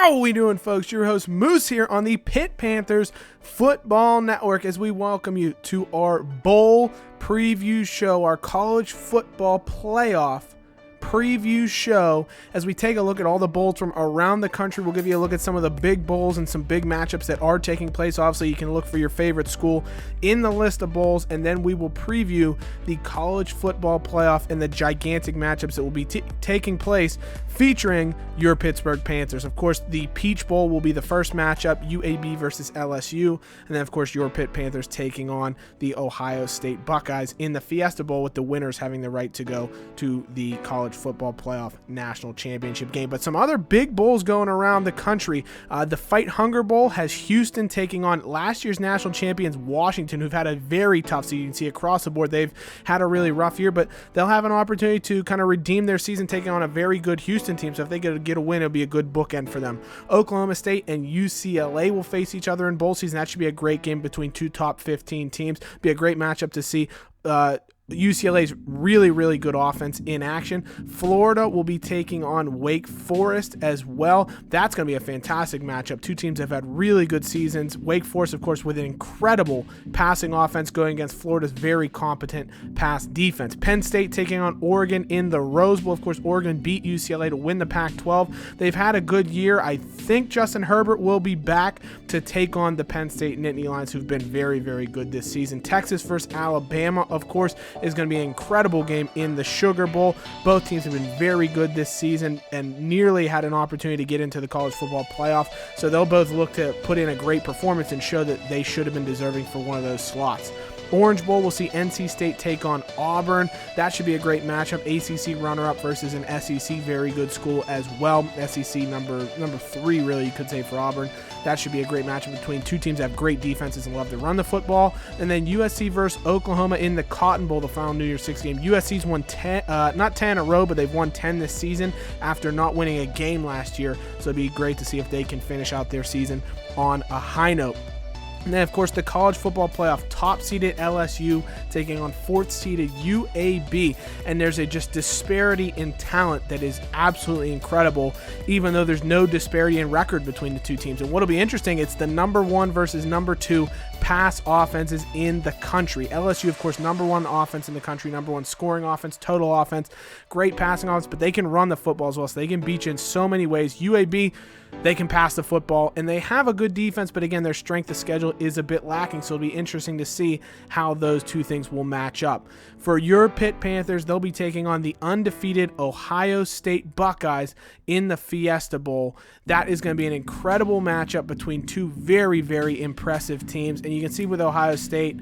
How are we doing, folks? Your host Moose here on the Pitt Panthers Football Network as we welcome you to our bowl preview show, our college football playoff preview show. As we take a look at all the bowls from around the country, we'll give you a look at some of the big bowls and some big matchups that are taking place. Obviously, you can look for your favorite school in the list of bowls, and then we will preview the college football playoff and the gigantic matchups that will be taking place featuring your Pittsburgh Panthers. Of course, the Peach Bowl will be the first matchup, UAB versus LSU, and then of course your Pitt Panthers taking on the Ohio State Buckeyes in the Fiesta Bowl, with the winners having the right to go to the college football playoff national championship game. But some other big bowls going around the country. The Fight Hunger Bowl has Houston taking on last year's national champions Washington, who've had a very tough season. You can see across the board they've had a really rough year, but they'll have an opportunity to kind of redeem their season taking on a very good Houston team. So if they get a win, it'll be a good bookend for them. Oklahoma State and UCLA will face each other in bowl season. That should be a great game between two top 15 teams. Be a great matchup to see. UCLA's really good offense in action. Florida will be taking on Wake Forest as well. That's going to be a fantastic matchup. Two teams have had really good seasons. Wake Forest, of course, with an incredible passing offense going against Florida's very competent pass defense. Penn State taking on Oregon in the Rose Bowl. Of course, Oregon beat UCLA to win the Pac-12. They've had a good year. I think Justin Herbert will be back to take on the Penn State Nittany Lions, who've been very good this season. Texas versus Alabama, of course, is going to be an incredible game in the Sugar Bowl. Both teams have been very good this season and nearly had an opportunity to get into the college football playoff. So they'll both look to put in a great performance and show that they should have been deserving for one of those slots. Orange Bowl, we'll see NC State take on Auburn. That should be a great matchup. ACC runner-up versus an SEC very good school as well. SEC number 3, really, you could say, for Auburn. That should be a great matchup between two teams that have great defenses and love to run the football. And then USC versus Oklahoma in the Cotton Bowl, the final New Year's Six game. USC's won 10, not 10 in a row, but they've won 10 this season after not winning a game last year. So it'd be great to see if they can finish out their season on a high note. And then, of course, the college football playoff, top-seeded LSU taking on fourth-seeded UAB. And there's a just disparity in talent that is absolutely incredible, even though there's no disparity in record between the two teams. And what'll be interesting, it's the number 1 versus number 2 pass offenses in the country. LSU, of course, number 1 offense in the country, number 1 scoring offense, total offense, great passing offense, but they can run the football as well, so they can beat you in so many ways. UAB, they can pass the football, and they have a good defense, but again, their strength of schedule is a bit lacking, so it'll be interesting to see how those two things will match up. For your Pitt Panthers, they'll be taking on the undefeated Ohio State Buckeyes in the Fiesta Bowl. That is going to be an incredible matchup between two very impressive teams, and you can see with Ohio State,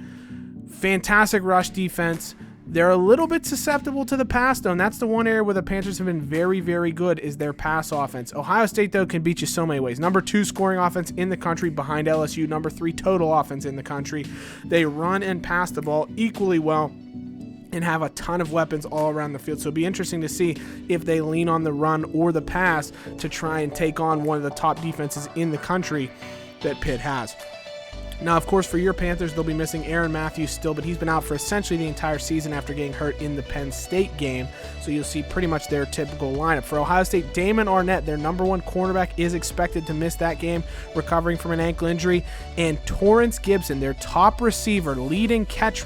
fantastic rush defense. They're a little bit susceptible to the pass, though, and that's the one area where the Panthers have been very good is their pass offense. Ohio State, though, can beat you so many ways. Number 2 scoring offense in the country behind LSU. Number 3 total offense in the country. They run and pass the ball equally well and have a ton of weapons all around the field. So it'll be interesting to see if they lean on the run or the pass to try and take on one of the top defenses in the country that Pitt has. Now, of course, for your Panthers, they'll be missing Aaron Matthews still, but he's been out for essentially the entire season after getting hurt in the Penn State game. So you'll see pretty much their typical lineup. For Ohio State, Damon Arnett, their number 1 cornerback, is expected to miss that game, recovering from an ankle injury. And Torrance Gibson, their top receiver, leading catcher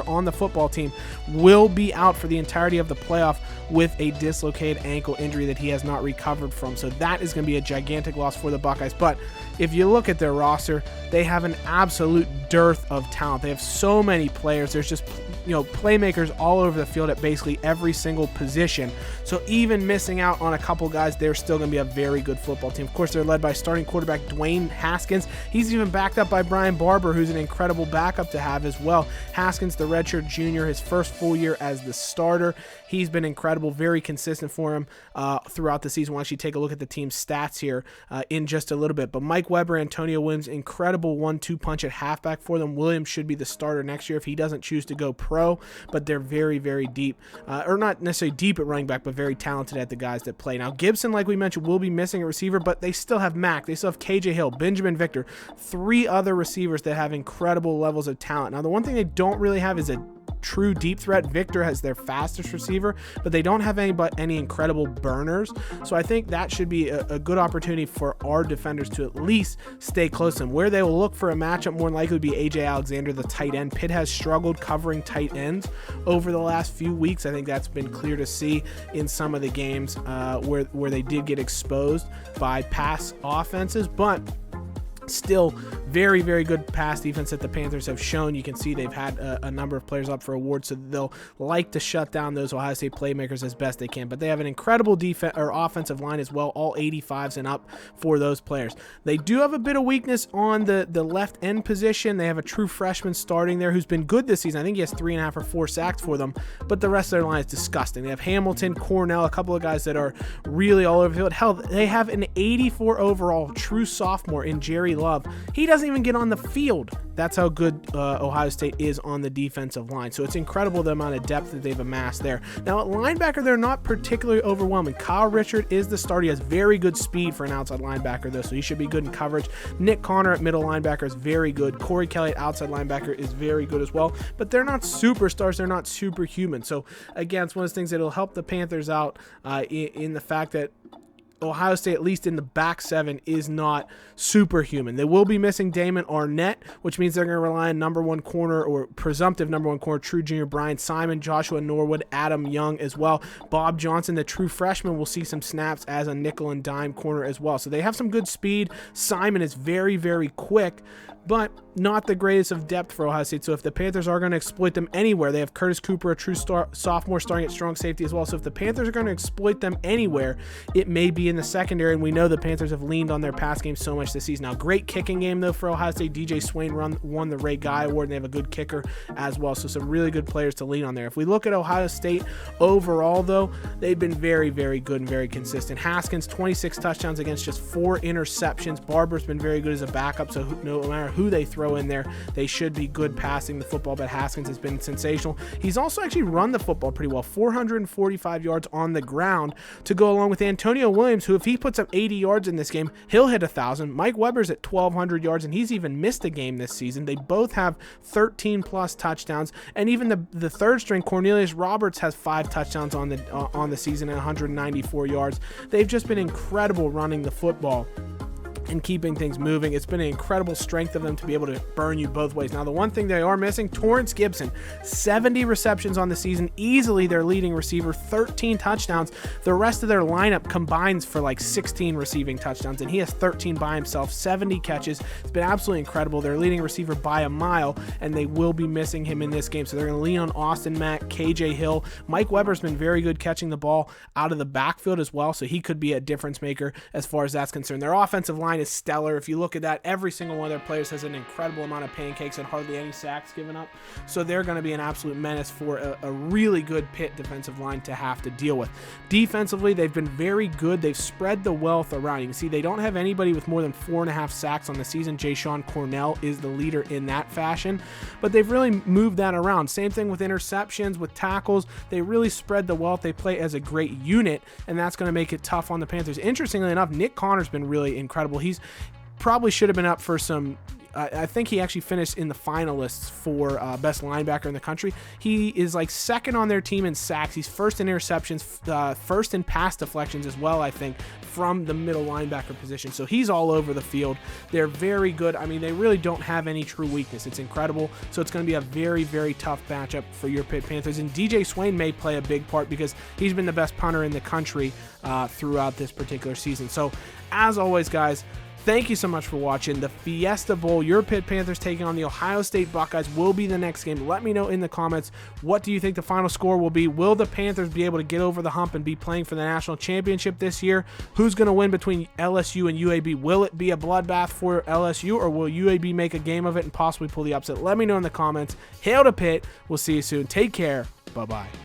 on the football team, will be out for the entirety of the playoff with a dislocated ankle injury that he has not recovered from. So that is going to be a gigantic loss for the Buckeyes. But if you look at their roster, they have an absolute dearth of talent. They have so many players. There's just, playmakers all over the field at basically every single position. So even missing out on a couple guys, they're still going to be a very good football team. Of course, they're led by starting quarterback Dwayne Haskins. He's even backed up by Brian Barber, who's an incredible backup to have as well. Haskins, the redshirt junior, his first full year as the starter. He's been incredible, very consistent for him throughout the season. We'll actually take a look at the team's stats here in just a little bit. But Mike Weber, Antonio Williams, incredible 1-2 punch at halfback for them. Williams should be the starter next year if he doesn't choose to go pro, but they're very deep, or not necessarily deep at running back, but very talented at the guys that play. Now, Gibson, like we mentioned, will be missing a receiver, but they still have Mack. They still have KJ Hill, Benjamin Victor, 3 other receivers that have incredible levels of talent. Now, the one thing they don't really have is a true deep threat. Victor has their fastest receiver, but they don't have any incredible burners. So I think that should be a good opportunity for our defenders to at least stay close to them. Where they will look for a matchup more than likely would be AJ Alexander, the tight end. Pitt has struggled covering tight ends over the last few weeks. I think that's been clear to see in some of the games where they did get exposed by pass offenses, but still very, very good pass defense that the Panthers have shown. You can see they've had a number of players up for awards, so they'll like to shut down those Ohio State playmakers as best they can. But they have an incredible defense or offensive line as well, all 85s and up for those players. They do have a bit of weakness on the left end position. They have a true freshman starting there who's been good this season. I think he has 3.5 or 4 sacks for them, but the rest of their line is disgusting. They have Hamilton, Cornell, a couple of guys that are really all over the field. Hell, they have an 84 overall true sophomore in Jerry Love. He doesn't even get on the field. That's how good Ohio State is on the defensive line. So it's incredible the amount of depth that they've amassed there. Now at linebacker, they're not particularly overwhelming. Kyle Richard is the starter. He has very good speed for an outside linebacker though, so he should be good in coverage. Nick Connor at middle linebacker is very good. Corey Kelly at outside linebacker is very good as well, but they're not superstars. They're not superhuman. So again, it's one of those things that will help the Panthers out in the fact that Ohio State, at least in the back seven, is not superhuman. They will be missing Damon Arnett, which means they're going to rely on number one corner or presumptive number one corner, true junior Brian Simon, Joshua Norwood, Adam Young as well. Bob Johnson, the true freshman, will see some snaps as a nickel and dime corner as well. So they have some good speed. Simon is very, very quick, but not the greatest of depth for Ohio State. So if the Panthers are going to exploit them anywhere, they have Curtis Cooper, a true sophomore, starting at strong safety as well. So if the Panthers are going to exploit them anywhere, it may be in the secondary, and we know the Panthers have leaned on their pass game so much this season. Now, great kicking game, though, for Ohio State. DJ Swain won the Ray Guy Award, and they have a good kicker as well. So some really good players to lean on there. If we look at Ohio State overall, though, they've been very, very good and very consistent. Haskins, 26 touchdowns against just 4 interceptions. Barber's been very good as a backup, so no matter who they throw in there, they should be good passing the football, but Haskins has been sensational. He's also actually run the football pretty well, 445 yards on the ground to go along with Antonio Williams, who if he puts up 80 yards in this game, he'll hit 1,000. Mike Weber's at 1,200 yards, and he's even missed a game this season. They both have 13 plus touchdowns, and even the third string, Cornelius Roberts, has 5 touchdowns on the season and 194 yards. They've just been incredible running the football and keeping things moving. It's been an incredible strength of them to be able to burn you both ways. Now, the one thing they are missing, Torrance Gibson, 70 receptions on the season, easily their leading receiver, 13 touchdowns. The rest of their lineup combines for like 16 receiving touchdowns, and he has 13 by himself, 70 catches. It's been absolutely incredible. Their leading receiver by a mile, and they will be missing him in this game. So they're going to lean on Austin Mack, KJ Hill. Mike Weber's been very good catching the ball out of the backfield as well, so he could be a difference maker as far as that's concerned. Their offensive line is stellar. If you look at that, every single one of their players has an incredible amount of pancakes and hardly any sacks given up. So they're going to be an absolute menace for a really good Pitt defensive line to have to deal with. Defensively, they've been very good. They've spread the wealth around. You can see they don't have anybody with more than 4.5 sacks on the season. Jayshon Cornell is the leader in that fashion, but they've really moved that around. Same thing with interceptions, with tackles. They really spread the wealth. They play as a great unit, and that's going to make it tough on the Panthers. Interestingly enough, Nick Connor's been really incredible. He's probably should have been up for some. I think he actually finished in the finalists for best linebacker in the country. He is like second on their team in sacks. He's first in interceptions, first in pass deflections as well, I think, from the middle linebacker position. So he's all over the field. They're very good. I mean, they really don't have any true weakness. It's incredible. So it's going to be a very, very tough matchup for your Pitt Panthers. And DJ Swain may play a big part because he's been the best punter in the country throughout this particular season. So as always, guys, thank you so much for watching. The Fiesta Bowl, your Pitt Panthers taking on the Ohio State Buckeyes, will be the next game. Let me know in the comments, what do you think the final score will be? Will the Panthers be able to get over the hump and be playing for the national championship this year? Who's going to win between LSU and UAB? Will it be a bloodbath for LSU, or will UAB make a game of it and possibly pull the upset? Let me know in the comments. Hail to Pitt. We'll see you soon. Take care. Bye-bye.